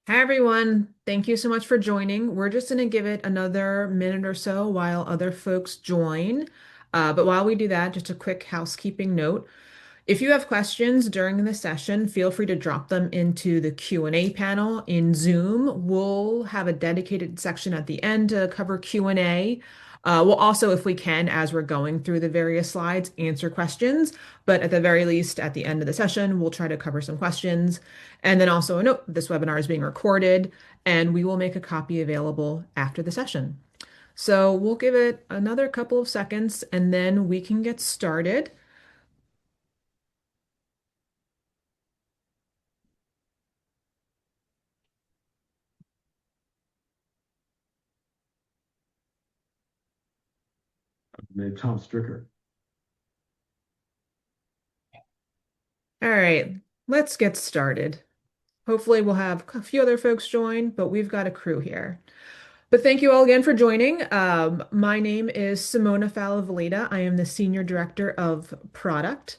Hi, everyone. Thank you so much for joining. We're just going to give it another minute or so while other folks join. But while we do that, just a quick housekeeping note. If you have questions during the session, feel free to drop them into the Q&A panel in Zoom. We'll have a dedicated section at the end to cover Q&A. We'll also, if we can, as we're going through the various slides, answer questions. But at the very least, at the end of the session, we'll try to cover some questions. And then also a note, this webinar is being recorded, and we will make a copy available after the session. So we'll give it another couple of seconds, and then we can get started. Named Tom Stricker. All right, let's get started. Hopefully, we'll have a few other folks join, but we've got a crew here. But thank you all again for joining. My name is Simona Falavalita. I am the Senior Director of Product,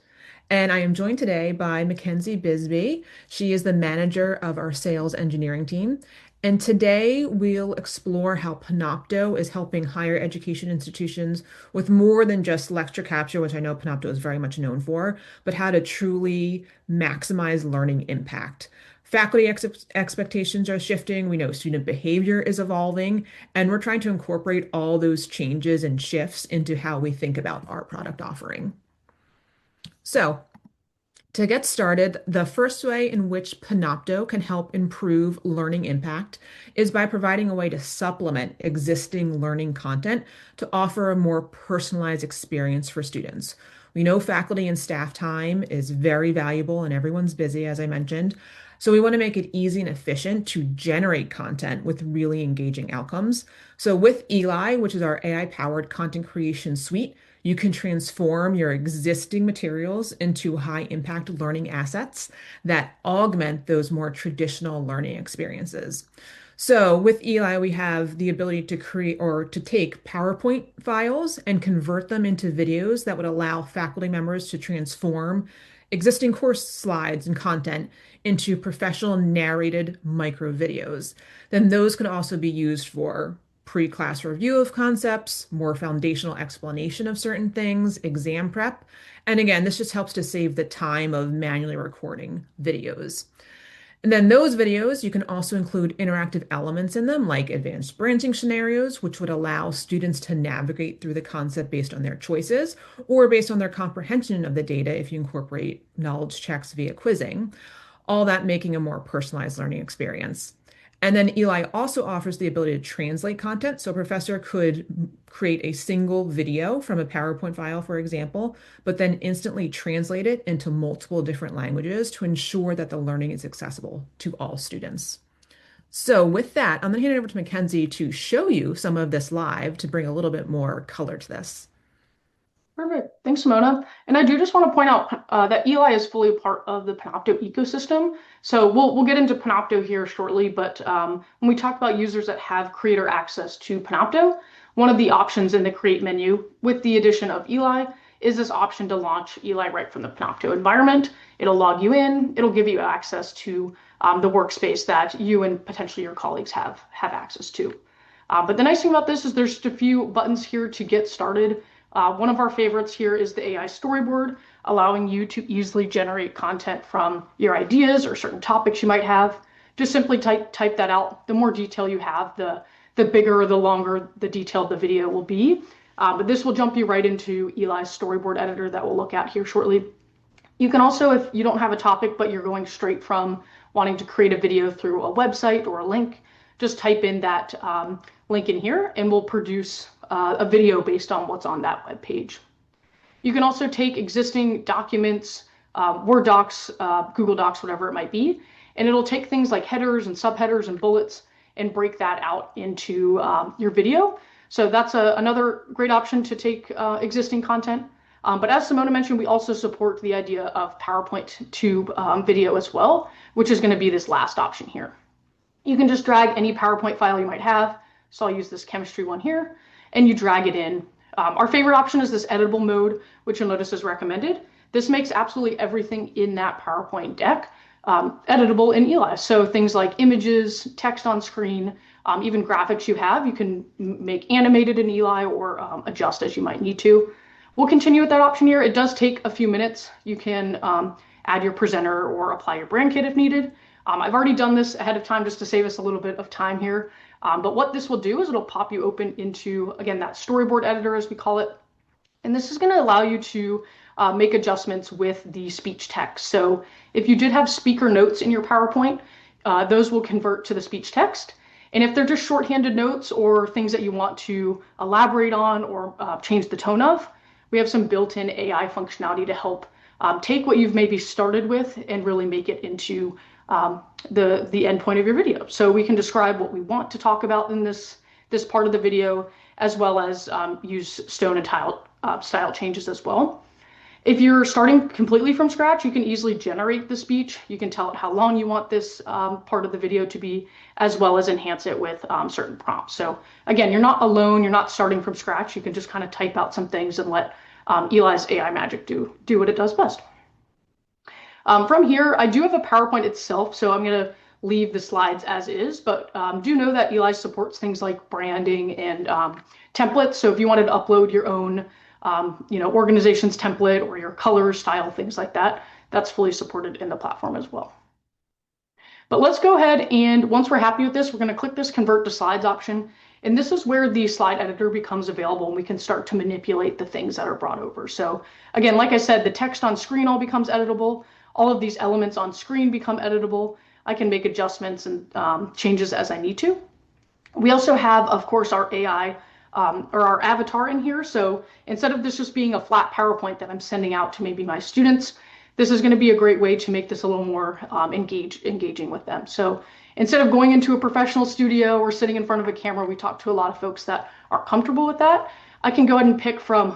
and I am joined today by Mackenzie Bisbee. She is the manager of our sales engineering team. And today we'll explore how Panopto is helping higher education institutions with more than just lecture capture, which I know Panopto is very much known for, but how to truly maximize learning impact. Faculty expectations are shifting. We know student behavior is evolving, and we're trying to incorporate all those changes and shifts into how we think about our product offering. So, to get started, the first way in which Panopto can help improve learning impact is by providing a way to supplement existing learning content to offer a more personalized experience for students. We know faculty and staff time is very valuable and everyone's busy, as I mentioned. So we want to make it easy and efficient to generate content with really engaging outcomes. So with Elai, which is our AI-powered content creation suite, you can transform your existing materials into high impact learning assets that augment those more traditional learning experiences. So with Eli, we have the ability to create or to take PowerPoint files and convert them into videos that would allow faculty members to transform existing course slides and content into professional narrated micro videos. Then those can also be used for pre-class review of concepts, more foundational explanation of certain things, exam prep. And again, this just helps to save the time of manually recording videos. And then those videos, you can also include interactive elements in them, like advanced branching scenarios, which would allow students to navigate through the concept based on their choices or based on their comprehension of the data if you incorporate knowledge checks via quizzing, all that making a more personalized learning experience. And then Eli also offers the ability to translate content. So a professor could create a single video from a PowerPoint file, for example, but then instantly translate it into multiple different languages to ensure that the learning is accessible to all students. So with that, I'm going to hand it over to Mackenzie to show you some of this live to bring a little bit more color to this. Perfect. Thanks, Simona. And I do just want to point out that Eli is fully a part of the Panopto ecosystem. So we'll get into Panopto here shortly, but when we talk about users that have creator access to Panopto, one of the options in the Create menu with the addition of Eli is this option to launch Eli right from the Panopto environment. It'll log you in. It'll give you access to the workspace that you and potentially your colleagues have access to. But the nice thing about this is there's just a few buttons here to get started. One of our favorites here is the AI storyboard, allowing you to easily generate content from your ideas or certain topics you might have. Just simply type that out. The more detail you have, the bigger or the longer the detailed the video will be. But this will jump you right into Eli's storyboard editor that we'll look at here shortly. You can also, if you don't have a topic, but you're going straight from wanting to create a video through a website or a link, just type in that link in here and we'll produce a video based on what's on that web page. You can also take existing documents, Word docs, Google Docs, whatever it might be, and it'll take things like headers and subheaders and bullets and break that out into your video. So that's another great option to take existing content. But as Simona mentioned, we also support the idea of PowerPoint to video as well, which is going to be this last option here. You can just drag any PowerPoint file you might have. So I'll use this chemistry one here, and you drag it in. Our favorite option is this editable mode, which you'll notice is recommended. This makes absolutely everything in that PowerPoint deck editable in Eli. So things like images, text on screen, even graphics you have, you can make animated in Eli or adjust as you might need to. We'll continue with that option here. It does take a few minutes. You can add your presenter or apply your brand kit if needed. I've already done this ahead of time just to save us a little bit of time here. But what this will do is it'll pop you open into, again, that storyboard editor as we call it. And this is going to allow you to make adjustments with the speech text. So if you did have speaker notes in your PowerPoint, those will convert to the speech text. And if they're just shorthanded notes or things that you want to elaborate on or change the tone of, we have some built-in AI functionality to help take what you've maybe started with and really make it into the end point of your video. So we can describe what we want to talk about in this part of the video, as well as use stone and tile style changes as well. If you're starting completely from scratch, you can easily generate the speech. You can tell it how long you want this part of the video to be, as well as enhance it with certain prompts. So again, you're not alone. You're not starting from scratch. You can just kind of type out some things and let Eli's AI magic do what it does best. From here, I do have a PowerPoint itself, so I'm going to leave the slides as is, but do know that Eli supports things like branding and templates. So if you wanted to upload your own organization's template or your color style, things like that, that's fully supported in the platform as well. But let's go ahead and once we're happy with this, we're going to click this convert to slides option. And this is where the slide editor becomes available and we can start to manipulate the things that are brought over. So again, like I said, the text on screen all becomes editable. All of these elements on screen become editable. I can make adjustments and changes as I need to. We also have, of course, our AI or our avatar in here. So instead of this just being a flat PowerPoint that I'm sending out to maybe my students, this is going to be a great way to make this a little more engaging with them. So instead of going into a professional studio or sitting in front of a camera, we talk to a lot of folks that are comfortable with that. I can go ahead and pick from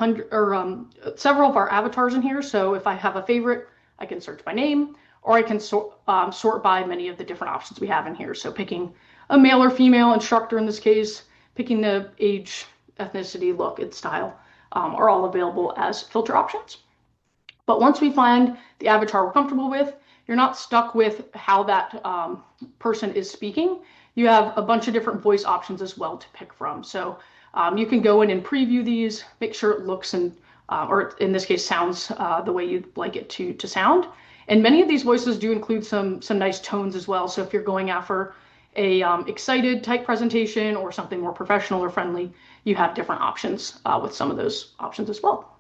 several of our avatars in here. So if I have a favorite, I can search by name, or I can sort by many of the different options we have in here. So picking a male or female instructor in this case, picking the age, ethnicity, look, and style are all available as filter options. But once we find the avatar we're comfortable with, you're not stuck with how that person is speaking. You have a bunch of different voice options as well to pick from. So you can go in and preview these, make sure it looks and, or in this case, sounds the way you'd like it to sound. And many of these voices do include some nice tones as well. So if you're going after a excited type presentation or something more professional or friendly, you have different options with some of those options as well.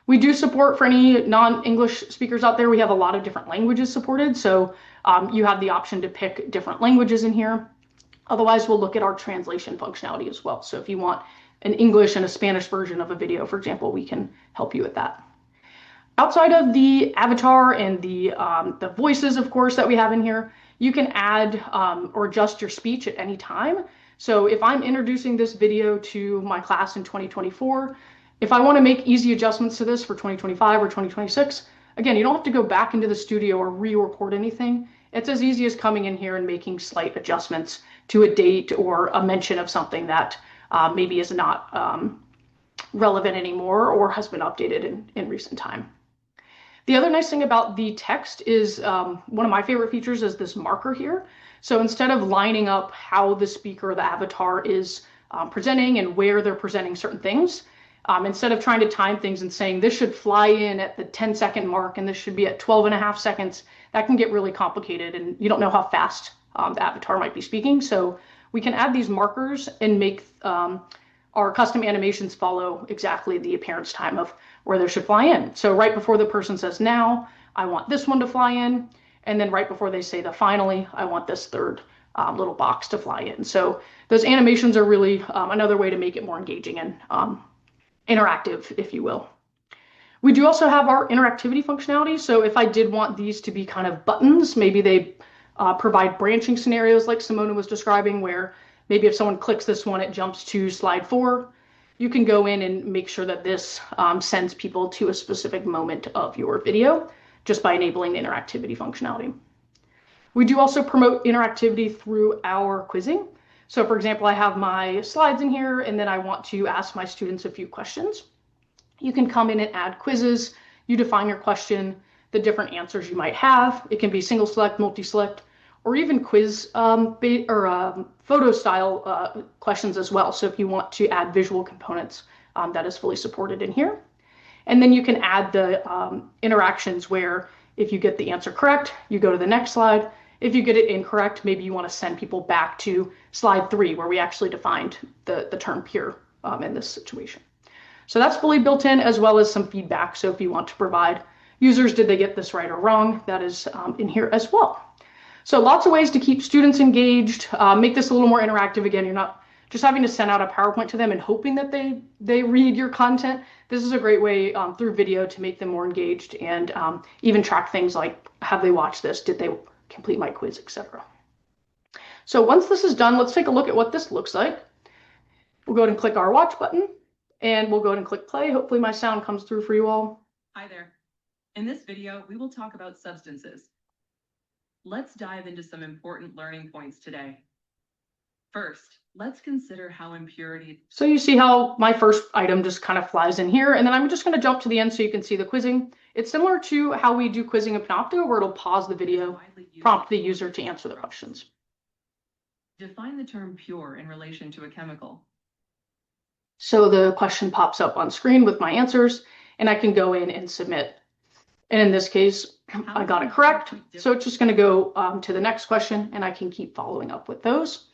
We do support for any non-English speakers out there. We have a lot of different languages supported. So you have the option to pick different languages in here. Otherwise, we'll look at our translation functionality as well. So if you want an English and a Spanish version of a video, for example, we can help you with that. Outside of the avatar and the voices, of course, that we have in here, you can add or adjust your speech at any time. So if I'm introducing this video to my class in 2024, if I want to make easy adjustments to this for 2025 or 2026, again, you don't have to go back into the studio or re-record anything. It's as easy as coming in here and making slight adjustments to a date or a mention of something that maybe is not relevant anymore or has been updated in recent time. The other nice thing about the text is one of my favorite features is this marker here. So instead of lining up how the speaker, the avatar is presenting and where they're presenting certain things, instead of trying to time things and saying this should fly in at the 10-second mark and this should be at 12.5 seconds, that can get really complicated and you don't know how fast the avatar might be speaking. So we can add these markers and make our custom animations follow exactly the appearance time of where they should fly in. So right before the person says now, I want this one to fly in. And then right before they say the finally, I want this third little box to fly in. So those animations are really another way to make it more engaging and interactive, if you will. We do also have our interactivity functionality. So if I did want these to be kind of buttons, maybe they provide branching scenarios like Simona was describing, where maybe if someone clicks this one, it jumps to slide 4. You can go in and make sure that this sends people to a specific moment of your video just by enabling the interactivity functionality. We do also promote interactivity through our quizzing. So for example, I have my slides in here and then I want to ask my students a few questions. You can come in and add quizzes. You define your question. the different answers you might have. It can be single select, multi-select, or even quiz photo style questions as well. So if you want to add visual components, that is fully supported in here. And then you can add the interactions where if you get the answer correct, you go to the next slide. If you get it incorrect, maybe you want to send people back to slide 3 where we actually defined the term peer in this situation. So that's fully built in, as well as some feedback. So if you want to provide users, did they get this right or wrong, that is in here as well. So lots of ways to keep students engaged, make this a little more interactive. Again, you're not just having to send out a PowerPoint to them and hoping that they read your content. This is a great way through video to make them more engaged and even track things like, have they watched this? Did they complete my quiz, etc. So once this is done, let's take a look at what this looks like. We'll go ahead and click our watch button and we'll go ahead and click play. Hopefully my sound comes through for you all. Hi there. In this video, we will talk about substances. Let's dive into some important learning points today. First, let's consider how impurity... So you see how my first item just kind of flies in here, and then I'm just going to jump to the end so you can see the quizzing. It's similar to how we do quizzing in Panopto, where it'll pause the video, prompt the user to answer the questions. Define the term pure in relation to a chemical. So the question pops up on screen with my answers, and I can go in and submit. And in this case, I got it correct. So it's just going to go to the next question, and I can keep following up with those.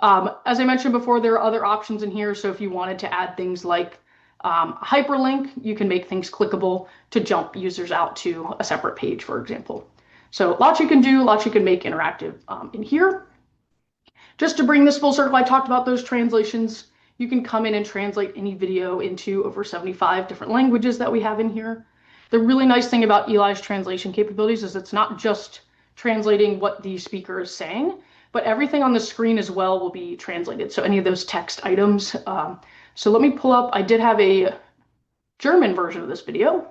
As I mentioned before, there are other options in here. So if you wanted to add things like hyperlink, you can make things clickable to jump users out to a separate page, for example. So lots you can do, lots you can make interactive in here. Just to bring this full circle, I talked about those translations. You can come in and translate any video into over 75 different languages that we have in here. The really nice thing about Elai's translation capabilities is it's not just translating what the speaker is saying, but everything on the screen as well will be translated. So any of those text items. So let me pull up, I did have a German version of this video.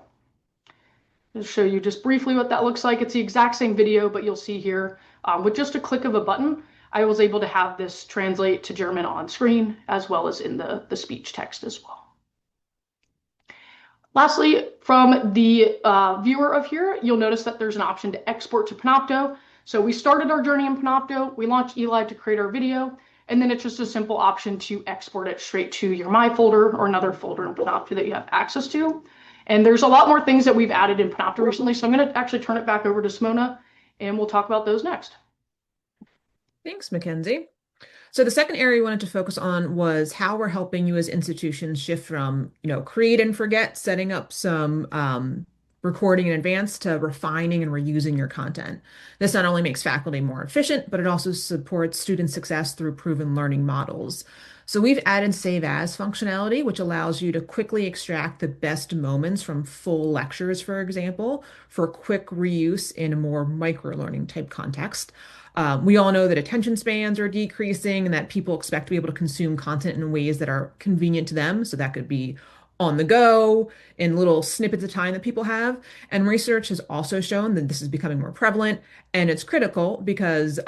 I'll show you just briefly what that looks like. It's the exact same video, but you'll see here with just a click of a button, I was able to have this translate to German on screen as well as in the speech text as well. Lastly, from the viewer of here, you'll notice that there's an option to export to Panopto. So we started our journey in Panopto, we launched Elai to create our video, and then it's just a simple option to export it straight to your My folder or another folder in Panopto that you have access to. And there's a lot more things that we've added in Panopto recently, so I'm going to actually turn it back over to Simona, and we'll talk about those next. Thanks, Mackenzie. So the second area we wanted to focus on was how we're helping you as institutions shift from, create and forget, setting up some recording in advance to refining and reusing your content. This not only makes faculty more efficient, but it also supports student success through proven learning models. So we've added Save As functionality, which allows you to quickly extract the best moments from full lectures, for example, for quick reuse in a more micro-learning type context. We all know that attention spans are decreasing and that people expect to be able to consume content in ways that are convenient to them. So that could be on the go in little snippets of time that people have. And research has also shown that this is becoming more prevalent, and it's critical because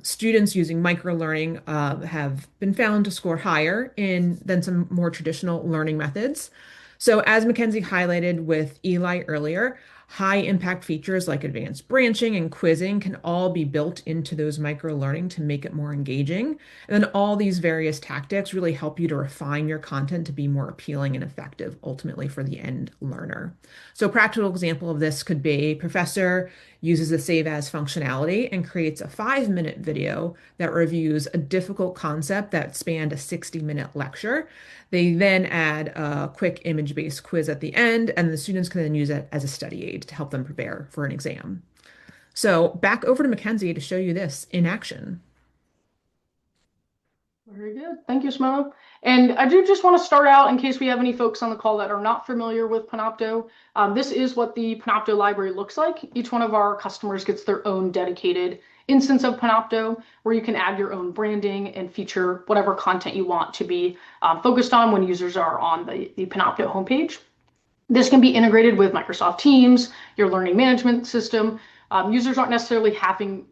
students using microlearning have been found to score higher than some more traditional learning methods. So as Mackenzie highlighted with Elai earlier, high impact features like advanced branching and quizzing can all be built into those micro learning to make it more engaging. And then all these various tactics really help you to refine your content to be more appealing and effective ultimately for the end learner. So a practical example of this could be a professor uses the Save As functionality and creates a 5-minute video that reviews a difficult concept that spanned a 60-minute lecture. They then add a quick image-based quiz at the end, and the students can then use it as a study aid to help them prepare for an exam. So back over to Mackenzie to show you this in action. Very good. Thank you, Simona. And I do just want to start out, in case we have any folks on the call that are not familiar with Panopto, this is what the Panopto library looks like. Each one of our customers gets their own dedicated instance of Panopto, where you can add your own branding and feature whatever content you want to be focused on when users are on the Panopto homepage. This can be integrated with Microsoft Teams, your learning management system. Users aren't necessarily having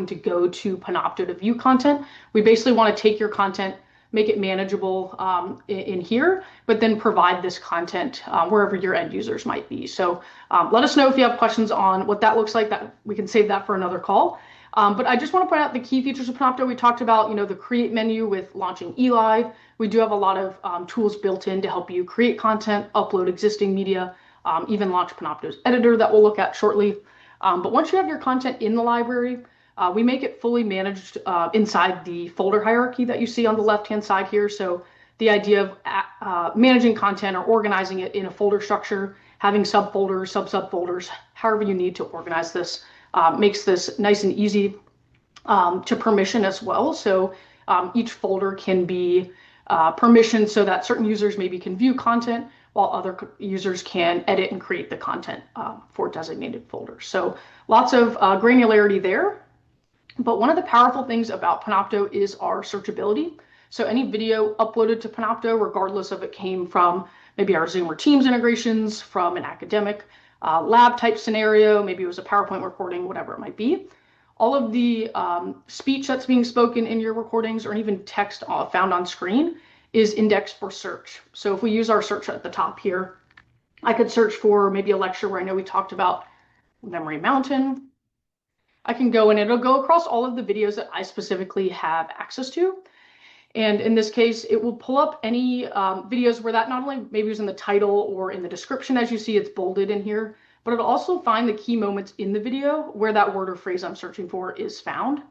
to go to Panopto to view content. We basically want to take your content, make it manageable in here, but then provide this content wherever your end users might be. So let us know if you have questions on what that looks like. That we can save that for another call. But I just want to point out the key features of Panopto. We talked about, the create menu with launching Elai. We do have a lot of tools built in to help you create content, upload existing media, even launch Panopto's editor that we'll look at shortly. But once you have your content in the library, we make it fully managed inside the folder hierarchy that you see on the left-hand side here. So the idea of managing content or organizing it in a folder structure, having subfolders, sub-subfolders, however you need to organize this, makes this nice and easy to permission as well. So each folder can be permissioned so that certain users maybe can view content while other users can edit and create the content for designated folders. So lots of granularity there. But one of the powerful things about Panopto is our searchability. So any video uploaded to Panopto, regardless of it came from maybe our Zoom or Teams integrations, from an academic lab type scenario, maybe it was a PowerPoint recording, whatever it might be, all of the speech that's being spoken in your recordings or even text found on screen is indexed for search. So if we use our search at the top here, I could search for maybe a lecture where I know we talked about Memory Mountain. I can go and it'll go across all of the videos that I specifically have access to. And in this case, it will pull up any videos where that not only maybe was in the title or in the description, as you see, it's bolded in here, but it'll also find the key moments in the video where that word or phrase I'm searching for is found.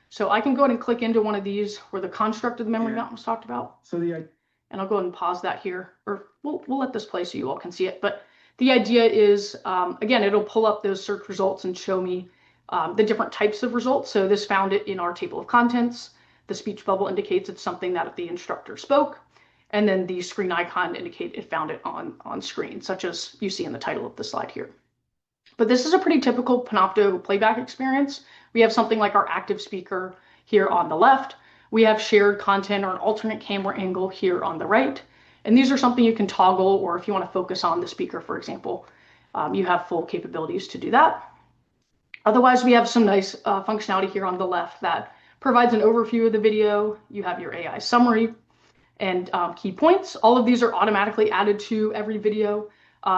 So I can go ahead and click into one of these where the construct of the memory mountain was talked about. And I'll go ahead and pause that here, or we'll let this play so you all can see it. But the idea is, again, it'll pull up those search results and show me the different types of results. So this found it in our table of contents. The speech bubble indicates it's something that the instructor spoke. And then the screen icon indicates it found it on screen, such as you see in the title of the slide here. But this is a pretty typical Panopto playback experience. We have something like our active speaker here on the left. We have shared content or an alternate camera angle here on the right. And these are something you can toggle, or if you want to focus on the speaker, for example, you have full capabilities to do that. Otherwise, we have some nice functionality here on the left that provides an overview of the video. You have your AI summary and key points. All of these are automatically added to every video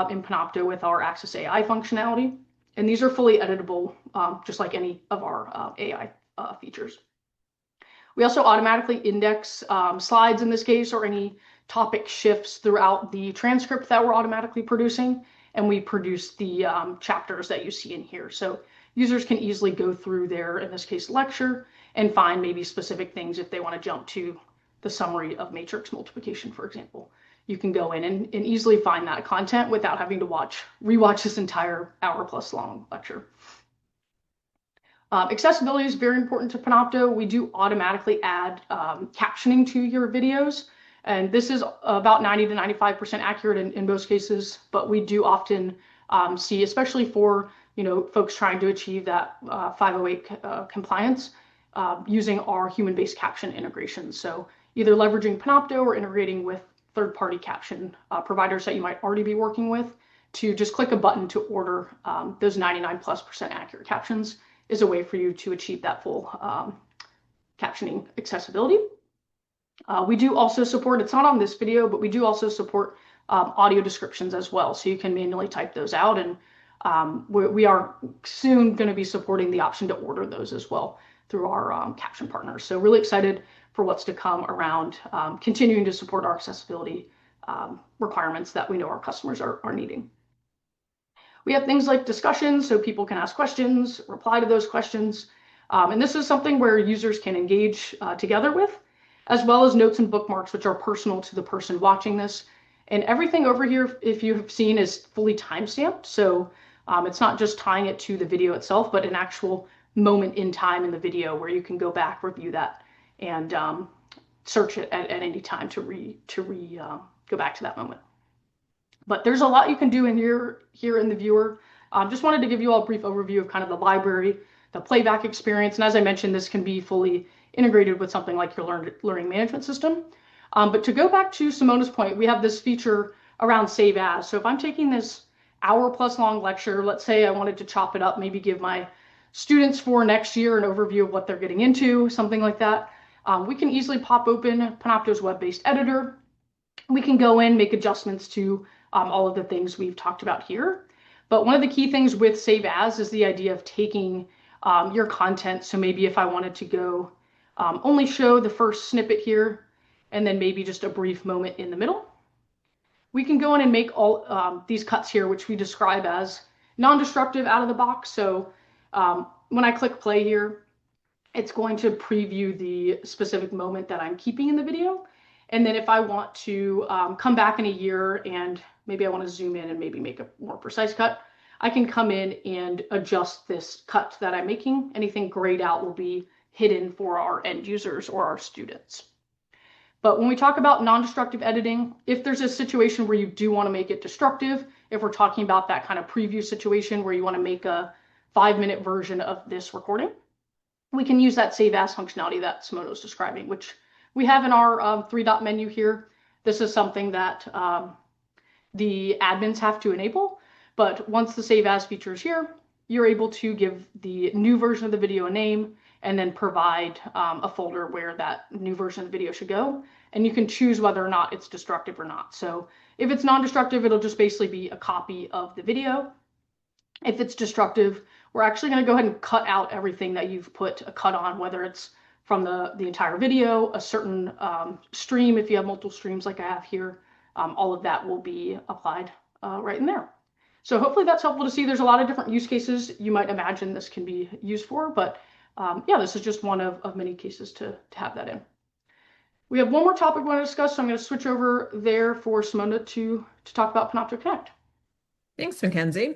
in Panopto with our Access AI functionality. And these are fully editable, just like any of our AI features. We also automatically index slides in this case, or any topic shifts throughout the transcript that we're automatically producing. And we produce the chapters that you see in here. So users can easily go through their, in this case, lecture, and find maybe specific things if they want to jump to the summary of matrix multiplication, for example. You can go in and easily find that content without having to rewatch this entire hour-plus long lecture. Accessibility is very important to Panopto. We do automatically add captioning to your videos. And this is about 90 to 95% accurate in most cases, but we do often see, especially for folks trying to achieve that 508 compliance, using our human-based caption integrations. So either leveraging Panopto or integrating with third-party caption providers that you might already be working with to just click a button to order those 99+% accurate captions is a way for you to achieve that full captioning accessibility. We do also support, it's not on this video, but we do also support audio descriptions as well. So you can manually type those out, and we are soon going to be supporting the option to order those as well through our caption partners. So really excited for what's to come around continuing to support our accessibility requirements that we know our customers are needing. We have things like discussions, so people can ask questions, reply to those questions. And this is something where users can engage together with, as well as notes and bookmarks, which are personal to the person watching this. And everything over here, if you've seen, is fully timestamped. So it's not just tying it to the video itself, but an actual moment in time in the video where you can go back, review that, and search it at any time to go back to that moment. But there's a lot you can do in here in the viewer. Just wanted to give you all a brief overview of kind of the library, the playback experience. And as I mentioned, this can be fully integrated with something like your learning management system. But to go back to Simona's point, we have this feature around save as. So if I'm taking this hour-plus long lecture, let's say I wanted to chop it up, maybe give my students for next year an overview of what they're getting into, something like that. we can easily pop open Panopto's web-based editor. We can go in, make adjustments to all of the things we've talked about here. But one of the key things with Save As is the idea of taking your content. So maybe if I wanted to go only show the first snippet here, and then maybe just a brief moment in the middle, we can go in and make all these cuts here, which we describe as non-destructive out of the box. So when I click play here, it's going to preview the specific moment that I'm keeping in the video. And then if I want to come back in a year and maybe I want to zoom in and maybe make a more precise cut, I can come in and adjust this cut that I'm making. Anything grayed out will be hidden for our end users or our students. But when we talk about non-destructive editing, if there's a situation where you do want to make it destructive, if we're talking about that kind of preview situation where you want to make a 5-minute version of this recording, we can use that Save As functionality that Simono is describing, which we have in our 3-dot menu here. This is something that the admins have to enable, but once the Save As feature is here, you're able to give the new version of the video a name and then provide a folder where that new version of the video should go. And you can choose whether or not it's destructive or not. So if it's non-destructive, it'll just basically be a copy of the video. If it's destructive, we're actually going to go ahead and cut out everything that you've put a cut on, whether it's from the entire video, a certain stream, if you have multiple streams like I have here, all of that will be applied right in there. So hopefully that's helpful to see. There's a lot of different use cases you might imagine this can be used for, but yeah, this is just one of many cases to have that in. We have one more topic we want to discuss, so I'm going to switch over there for Simona to talk about Panopto Connect. Thanks, Mackenzie.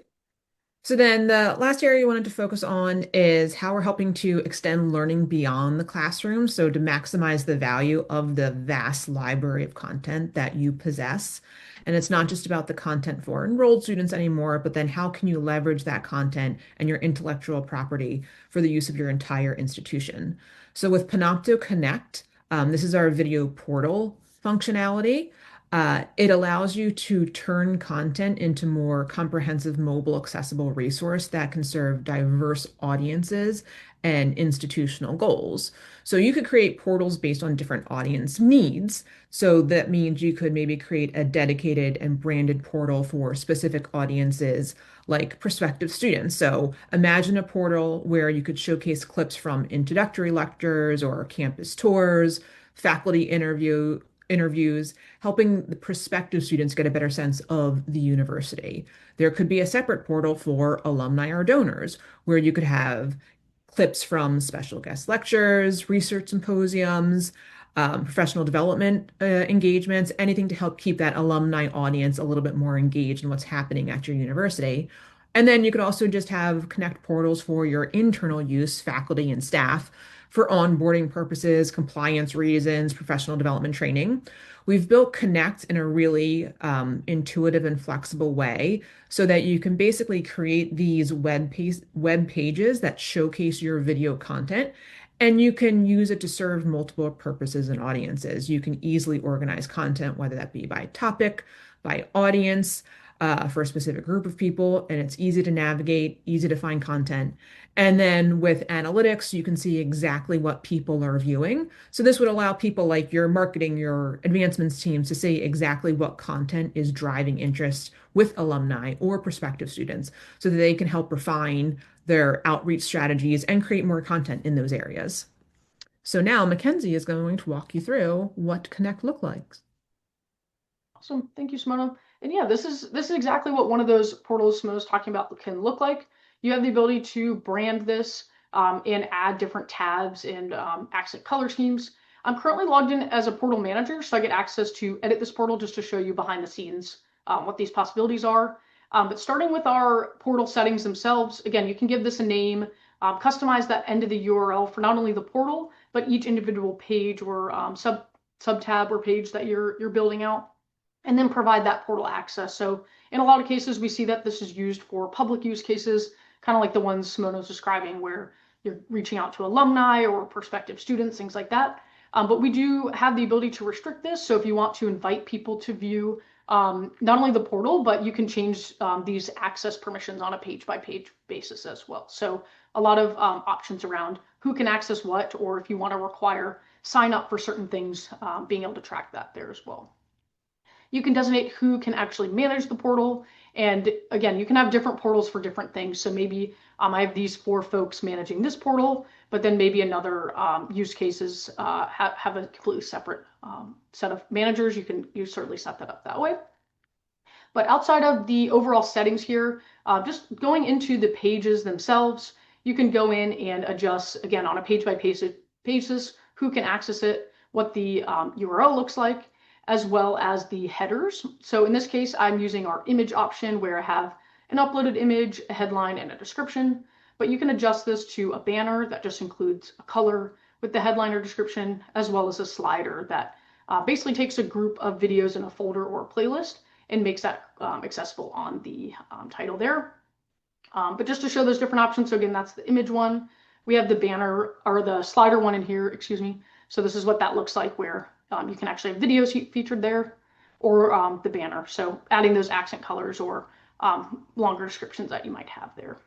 So then the last area you wanted to focus on is how we're helping to extend learning beyond the classroom. So to maximize the value of the vast library of content that you possess. And it's not just about the content for enrolled students anymore, but then how can you leverage that content and your intellectual property for the use of your entire institution? So with Panopto Connect, this is our video portal functionality. It allows you to turn content into more comprehensive, mobile, accessible resource that can serve diverse audiences and institutional goals. So you could create portals based on different audience needs. So that means you could maybe create a dedicated and branded portal for specific audiences like prospective students. So imagine a portal where you could showcase clips from introductory lectures or campus tours, faculty interviews, helping the prospective students get a better sense of the university. There could be a separate portal for alumni or donors where you could have clips from special guest lectures, research symposiums, professional development engagements, anything to help keep that alumni audience a little bit more engaged in what's happening at your university. And then you could also just have connect portals for your internal use, faculty and staff, for onboarding purposes, compliance reasons, professional development training. We've built Connect in a really intuitive and flexible way so that you can basically create these web pages that showcase your video content, and you can use it to serve multiple purposes and audiences. You can easily organize content, whether that be by topic, by audience, for a specific group of people, and it's easy to navigate, easy to find content. And then with analytics, you can see exactly what people are viewing. So this would allow people like your marketing, your advancements teams to see exactly what content is driving interest with alumni or prospective students so that they can help refine their outreach strategies and create more content in those areas. So now Mackenzie is going to walk you through what Connect looks like. Awesome. Thank you, Simona. And yeah, this is exactly what one of those portals Simona's talking about can look like. You have the ability to brand this and add different tabs and accent color schemes. I'm currently logged in as a portal manager, so I get access to edit this portal just to show you behind the scenes what these possibilities are. But starting with our portal settings themselves, again, you can give this a name, customize that end of the URL for not only the portal, but each individual page or sub-tab or page that you're building out, and then provide that portal access. So in a lot of cases, we see that this is used for public use cases, kind of like the ones Simona's describing, where you're reaching out to alumni or prospective students, things like that. But we do have the ability to restrict this. So if you want to invite people to view not only the portal, but you can change these access permissions on a page-by-page basis as well. So a lot of options around who can access what, or if you want to require sign up for certain things, being able to track that there as well. You can designate who can actually manage the portal. And again, you can have different portals for different things. So maybe I have these 4 folks managing this portal, but then maybe another use cases have a completely separate set of managers. You certainly set that up that way. But outside of the overall settings here, just going into the pages themselves, you can go in and adjust, again, on a page-by-page basis, who can access it, what the URL looks like, as well as the headers. So in this case, I'm using our image option where I have an uploaded image, a headline, and a description. But you can adjust this to a banner that just includes a color with the headline or description, as well as a slider that basically takes a group of videos in a folder or a playlist and makes that accessible on the title there. But just to show those different options, so again, that's the image one. We have the banner or the slider one in here, excuse me. So this is what that looks like, where you can actually have videos featured there, or the banner. So adding those accent colors or longer descriptions that you might have there.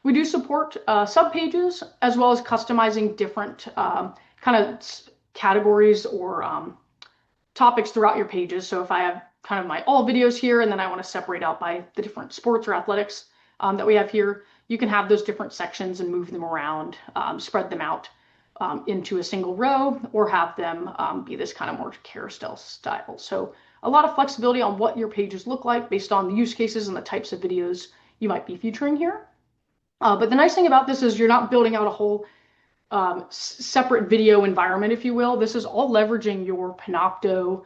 We do support subpages, as well as customizing different kind of categories or topics throughout your pages. So if I have kind of my all videos here, and then I want to separate out by the different sports or athletics that we have here, you can have those different sections and move them around, spread them out into a single row, or have them be this kind of more carousel style. So a lot of flexibility on what your pages look like based on the use cases and the types of videos you might be featuring here. But the nice thing about this is you're not building out a whole separate video environment, if you will. This is all leveraging your Panopto,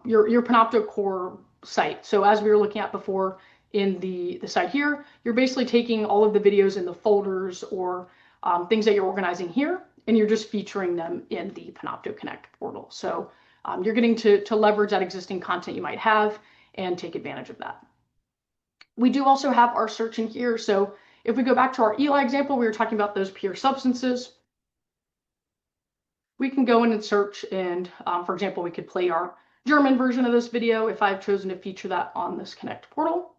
your Panopto core site. So as we were looking at before in the site here, you're basically taking all of the videos in the folders or things that you're organizing here, and you're just featuring them in the Panopto Connect portal. So you're getting to leverage that existing content you might have and take advantage of that. We do also have our search in here. So if we go back to our Elai example, we were talking about those pure substances. We can go in and search, and for example, we could play our German version of this video if I've chosen to feature that on this Connect portal.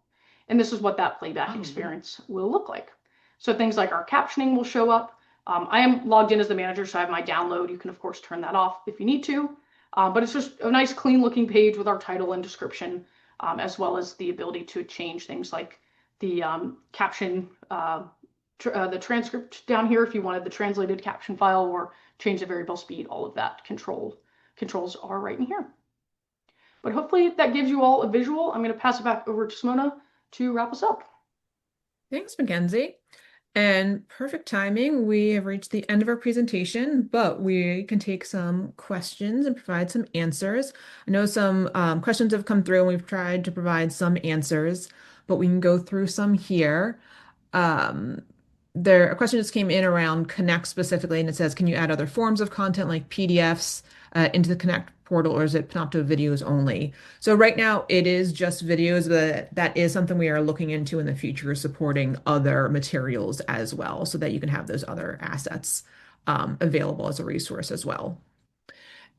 And this is what that playback experience will look like. So things like our captioning will show up. I am logged in as the manager, so I have my download. You can, of course, turn that off if you need to. But it's just a nice, clean looking page with our title and description, as well as the ability to change things like the caption, the transcript down here if you wanted the translated caption file, or change the variable speed. All of that controls are right in here. But hopefully that gives you all a visual. I'm going to pass it back over to Simona to wrap us up. Thanks, Mackenzie. And perfect timing. We have reached the end of our presentation, but we can take some questions and provide some answers. I know some questions have come through and we've tried to provide some answers, but we can go through some here. A question just came in around Connect specifically, and it says, can you add other forms of content like PDFs into the Connect portal, or is it Panopto videos only? So right now it is just videos, but that is something we are looking into in the future, supporting other materials as well, so that you can have those other assets available as a resource as well.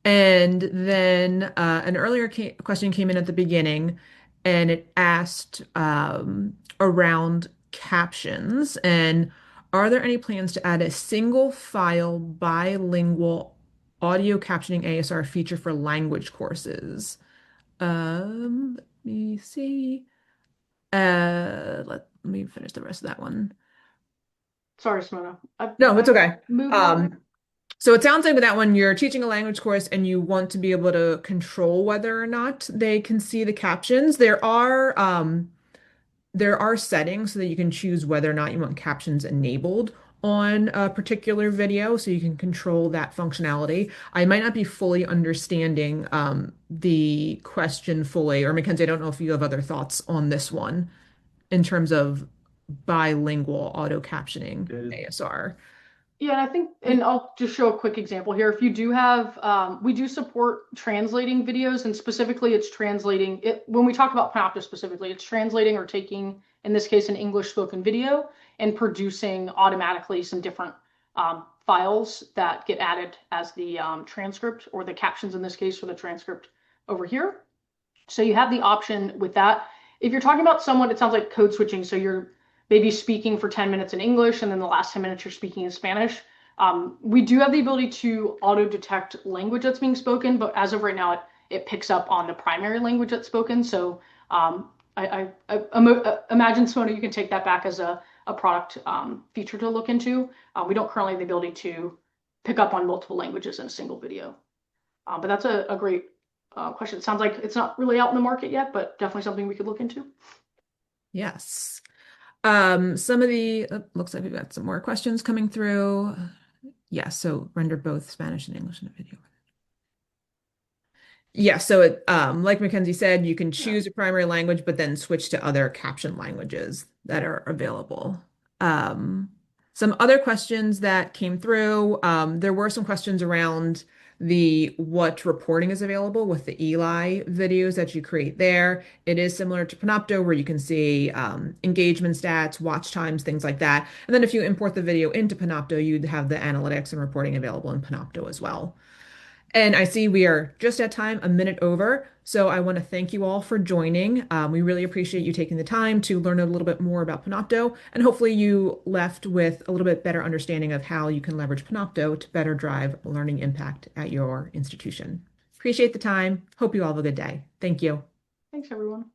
And then an earlier question came in at the beginning, and it asked around captions, and are there any plans to add a single file bilingual audio captioning ASR feature for language courses? Let me see. Let me finish the rest of that one. Sorry, Simona. No, it's okay. Moving on. So it sounds like with that one, you're teaching a language course and you want to be able to control whether or not they can see the captions. There are settings so that you can choose whether or not you want captions enabled on a particular video, so you can control that functionality. I might not be fully understanding the question fully, or Mackenzie, I don't know if you have other thoughts on this one in terms of bilingual auto captioning ASR. Yeah, and I think, and I'll just show a quick example here. If you do have, we do support translating videos, and specifically it's translating it. When we talk about Panopto specifically, it's translating or taking, in this case, an English spoken video and producing automatically some different files that get added as the transcript, or the captions in this case for the transcript over here. So you have the option with that. If you're talking about someone, it sounds like code switching. So you're maybe speaking for 10 minutes in English, and then the last 10 minutes you're speaking in Spanish. We do have the ability to auto detect language that's being spoken, but as of right now, it picks up on the primary language that's spoken. So I imagine, Simona, you can take that back as a product feature to look into. We don't currently have the ability to pick up on multiple languages in a single video. But that's a great question. It sounds like it's not really out in the market yet, but definitely something we could look into. Yes. Some of the looks like we've got some more questions coming through. Yeah, so render both Spanish and English in a video. Yeah, so like Mackenzie said, you can Yeah. choose a primary language, but then switch to other caption languages that are available. Um, some other questions that came through, there were some questions around the what reporting is available with the Elai videos that you create there. It is similar to Panopto, where you can see engagement stats, watch times, things like that. And then if you import the video into Panopto, you'd have the analytics and reporting available in Panopto as well. And I see we are just at time, a minute over. So I want to thank you all for joining. We really appreciate you taking the time to learn a little bit more about Panopto. And hopefully you left with a little bit better understanding of how you can leverage Panopto to better drive learning impact at your institution. Appreciate the time. Hope you all have a good day. Thank you. Thanks, everyone.